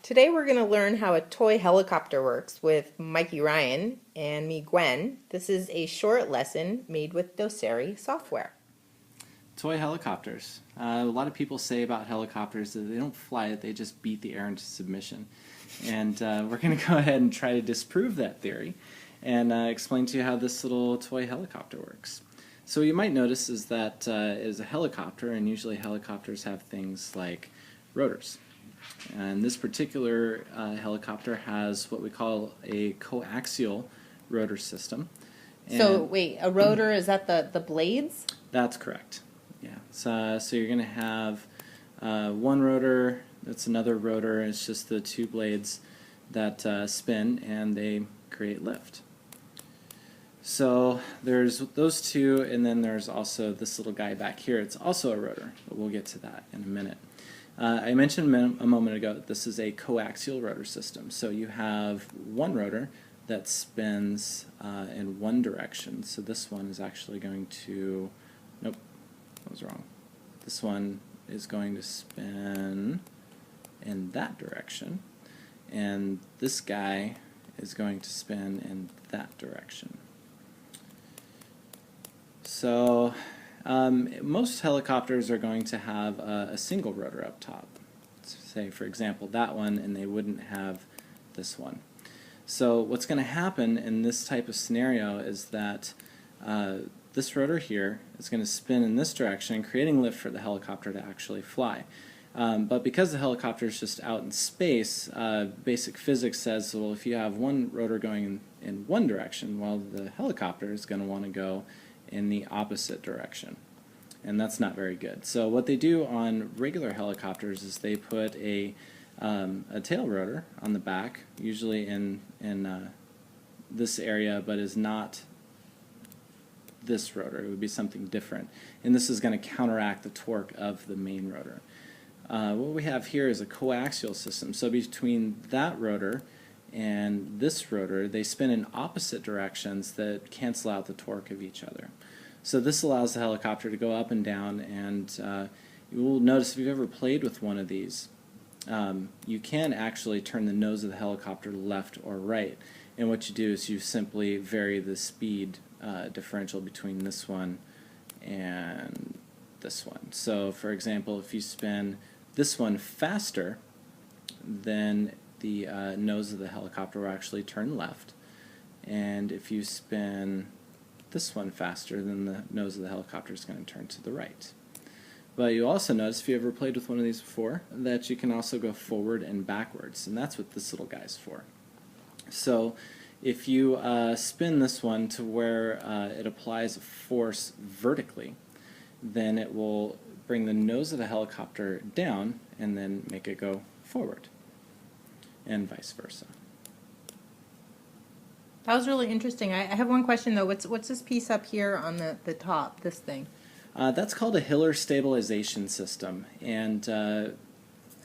Today we're going to learn how a toy helicopter works with Mikey Ryan and me, Gwen. This is a short lesson made with Doce software. Toy helicopters. A lot of people say about helicopters that they don't fly it, they just beat the air into submission. And we're going to go ahead and try to disprove that theory and explain to you how this little toy helicopter works. So what you might notice is that it is a helicopter, and usually helicopters have things like rotors. And this particular helicopter has what we call a coaxial rotor system. And So wait, a rotor, is that the blades? that's correct. Yeah. So you're going to have one rotor, that's another rotor, it's just the two blades that spin and they create lift. So there's those two, and then there's also this little guy back here. It's also a rotor, but we'll get to that in a minute. I mentioned a moment ago that this is a coaxial rotor system. So you have one rotor that spins in one direction. So this one is actually going to, nope, that was wrong. This one is going to spin in that direction. And this guy is going to spin in that direction. So most helicopters are going to have a single rotor up top. Say, for example, that one, and they wouldn't have this one. So what's going to happen in this type of scenario is that this rotor here is going to spin in this direction, creating lift for the helicopter to actually fly. But because the helicopter is just out in space, basic physics says, well, if you have one rotor going in one direction, well, the helicopter is going to want to go in the opposite direction. And that's not very good. So what they do on regular helicopters is they put a tail rotor on the back, usually in this area, but is not this rotor. It would be something different. And this is going to counteract the torque of the main rotor. What we have here is a coaxial system. So between that rotor and this rotor, they spin in opposite directions that cancel out the torque of each other. So this allows the helicopter to go up and down, and you will notice if you've ever played with one of these, you can actually turn the nose of the helicopter left or right. And what you do is you simply vary the speed differential between this one and this one. So for example, if you spin this one faster, then the nose of the helicopter will actually turn left, and if you spin this one faster, then the nose of the helicopter is going to turn to the right. But you also notice, if you ever played with one of these before, that you can also go forward and backwards, and that's what this little guy's for. So if you spin this one to where it applies a force vertically, then it will bring the nose of the helicopter down and then make it go forward, and vice versa. That was really interesting. I have one question though. What's this piece up here on the top, this thing? That's called a Hiller stabilization system, and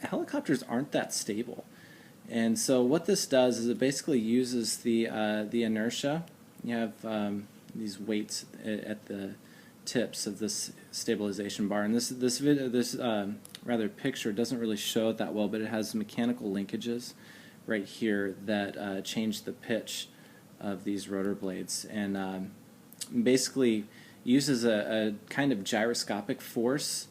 helicopters aren't that stable. And so what this does is it basically uses the inertia. You have these weights at the tips of this stabilization bar, and this rather picture doesn't really show it that well, but it has mechanical linkages right here that change the pitch of these rotor blades, and basically uses a kind of gyroscopic force.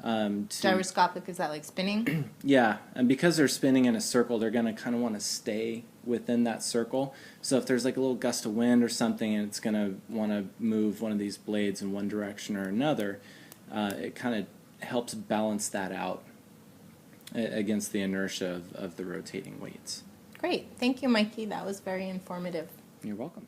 Gyroscopic, is that like spinning? Yeah, and because they're spinning in a circle, they're going to kind of want to stay within that circle. So if there's like a little gust of wind or something and it's going to want to move one of these blades in one direction or another, it kind of helps balance that out against the inertia of the rotating weights. Great. Thank you, Mikey. That was very informative. You're welcome.